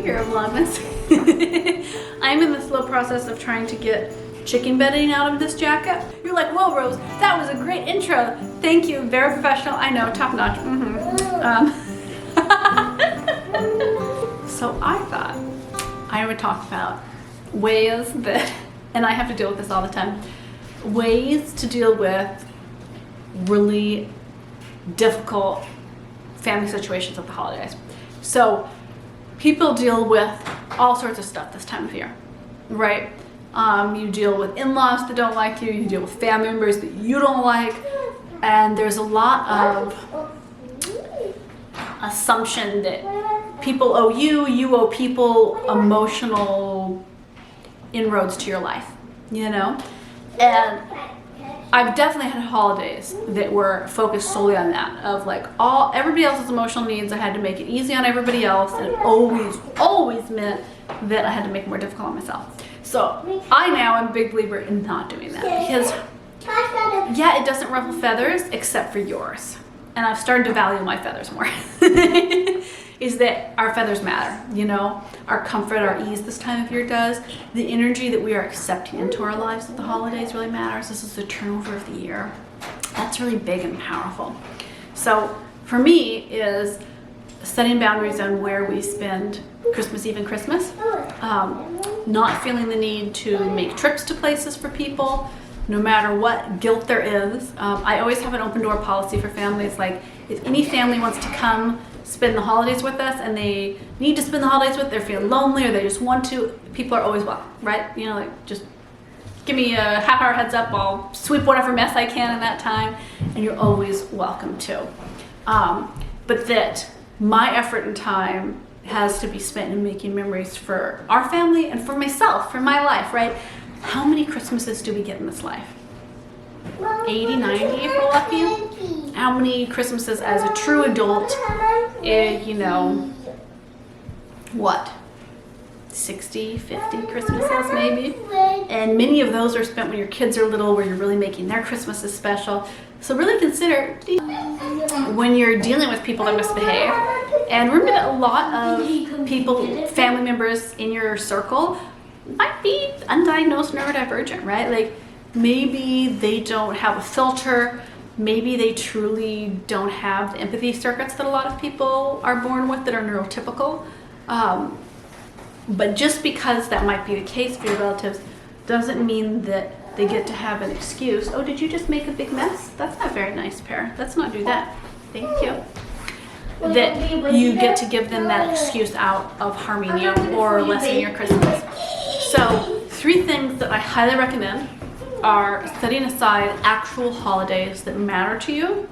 here, Vlogmas. I'm in the slow process of trying to get chicken bedding out of this jacket. You're like, whoa, Rose, that was a great intro. Thank you, very professional. I know, top notch. So I thought I would talk about ways that, and I have to deal with this all the time, ways to deal with really difficult family situations at the holidays. So people deal with all sorts of stuff this time of year, right? You deal with in-laws that don't like you, you deal with family members that you don't like, and there's a lot of assumption that people owe you, you owe people emotional inroads to your life, you know? And I've definitely had holidays that were focused solely on that, of like everybody else's emotional needs. I had to make it easy on everybody else, and it always meant that I had to make it more difficult on myself. So I now am a big believer in not doing that, because yeah, it doesn't ruffle feathers except for yours. And I've started to value my feathers more. Is that our feathers matter, you know? Our comfort, our ease this time of year does. The energy that we are accepting into our lives at the holidays really matters. This is the turnover of the year. That's really big and powerful. So for me is setting boundaries on where we spend Christmas Eve and Christmas. Not feeling the need to make trips to places for people, no matter what guilt there is. I always have an open door policy for families. Like, if any family wants to come spend the holidays with us and they need to spend the holidays with, they're feeling lonely or they just want to, people are always welcome, right? You know, like, just give me a half-hour heads up, I'll sweep whatever mess I can in that time, and you're always welcome to. But that my effort and time has to be spent in making memories for our family and for myself, for my life, right? How many Christmases do we get in this life? 80, 90 if we're lucky. How many Christmases as a true adult, you know, what? 60, 50 Christmases maybe? And many of those are spent when your kids are little, where you're really making their Christmases special. So really consider when you're dealing with people that misbehave. And remember that a lot of people, family members in your circle, might be undiagnosed neurodivergent, right? Like, maybe they don't have a filter, maybe they truly don't have the empathy circuits that a lot of people are born with that are neurotypical. But just because that might be the case for your relatives doesn't mean that they get to have an excuse. Oh, did you just make a big mess? That's not very nice, Pear. Let's not do that. Thank you. That you get to give them that excuse out of harming you or lessening your Christmas. So 3 things that I highly recommend are setting aside actual holidays that matter to you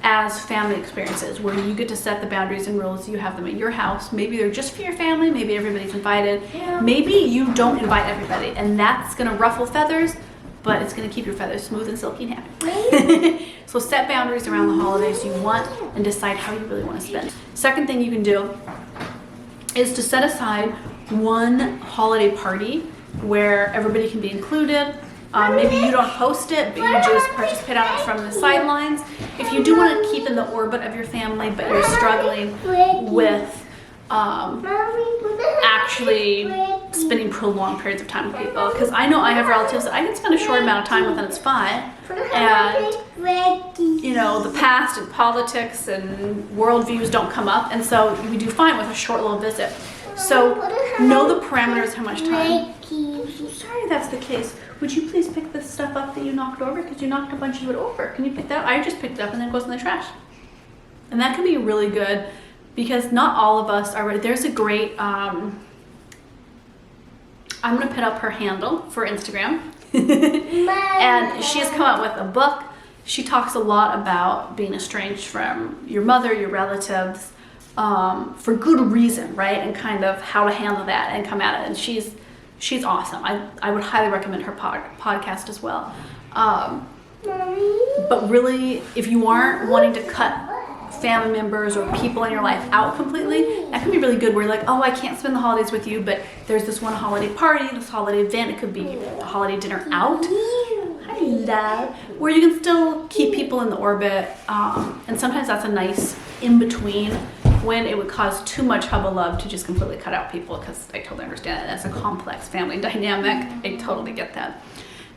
as family experiences, where you get to set the boundaries and rules. You have them at your house. Maybe they're just for your family, maybe everybody's invited. Maybe you don't invite everybody, and that's gonna ruffle feathers, but it's gonna keep your feathers smooth and silky and happy. So set boundaries around the holidays you want and decide how you really wanna spend. Second thing you can do is to set aside one holiday party where everybody can be included. Maybe you don't host it, but you just participate on it from the sidelines. If you do want to keep in the orbit of your family, but you're struggling with actually spending prolonged periods of time with people, because I know I have relatives that I can spend a short amount of time with and it's fine. And you know, the past and politics and worldviews don't come up, and so we do fine with a short little visit. So know the parameters, how much time. Sorry that's the case. Would you please pick this stuff up that you knocked over? Because you knocked a bunch of it over. Can you pick that up? I just picked it up and then it goes in the trash. And that can be really good, because not all of us are ready. There's a great, I'm gonna put up her handle for Instagram. And she has come out with a book. She talks a lot about being estranged from your mother, your relatives, for good reason, right? And kind of how to handle that and come at it. And she's awesome. I would highly recommend her podcast as well. But really, if you aren't wanting to cut family members or people in your life out completely, that can be really good, where you're like, oh, I can't spend the holidays with you, but there's this one holiday party, this holiday event. It could be a holiday dinner out. Hi, love. Where you can still keep people in the orbit. And sometimes that's a nice in-between when it would cause too much hubba-lub to just completely cut out people, because I totally understand that. That's a complex family dynamic. I totally get that.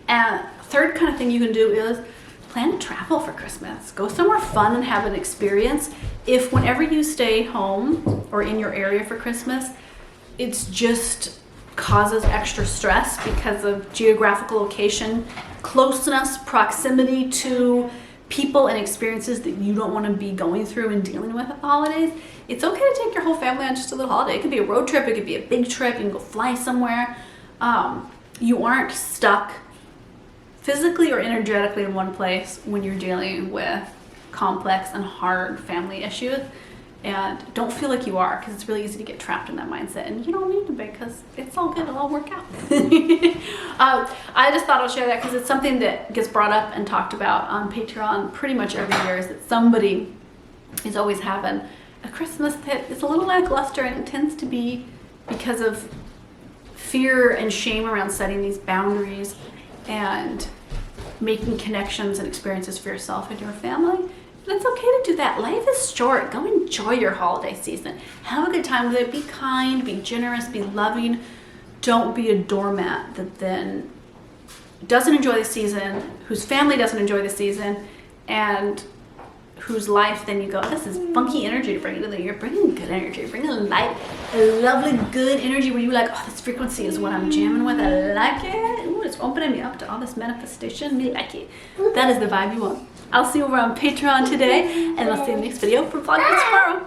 And third kind of thing you can do is plan to travel for Christmas. Go somewhere fun and have an experience. If whenever you stay home or in your area for Christmas, it's just causes extra stress because of geographical location, closeness, proximity to people and experiences that you don't want to be going through and dealing with at the holidays, it's okay to take your whole family on just a little holiday. It could be a road trip, it could be a big trip, you can go fly somewhere. You aren't stuck physically or energetically in one place when you're dealing with complex and hard family issues. And don't feel like you are, because it's really easy to get trapped in that mindset, and you don't need to be, because it's all good, it'll all work out. I just thought I'll share that because it's something that gets brought up and talked about on Patreon pretty much every year, is that somebody is always having a Christmas that is a little lackluster, and it tends to be because of fear and shame around setting these boundaries and making connections and experiences for yourself and your family. And it's okay to do that. Life is short. Go enjoy your holiday season. Have a good time with it. Be kind, be generous, be loving. Don't be a doormat that then doesn't enjoy the season, whose family doesn't enjoy the season, and whose life then you go, this is funky energy to bring into the year. Bringing good energy, bringing light, a lovely good energy where you're like, oh, this frequency is what I'm jamming with. I like it. Ooh, it's opening me up to all this manifestation. Me like it. That is the vibe you want. I'll see you over on Patreon today, and I'll see you in the next video for Vlogmas tomorrow.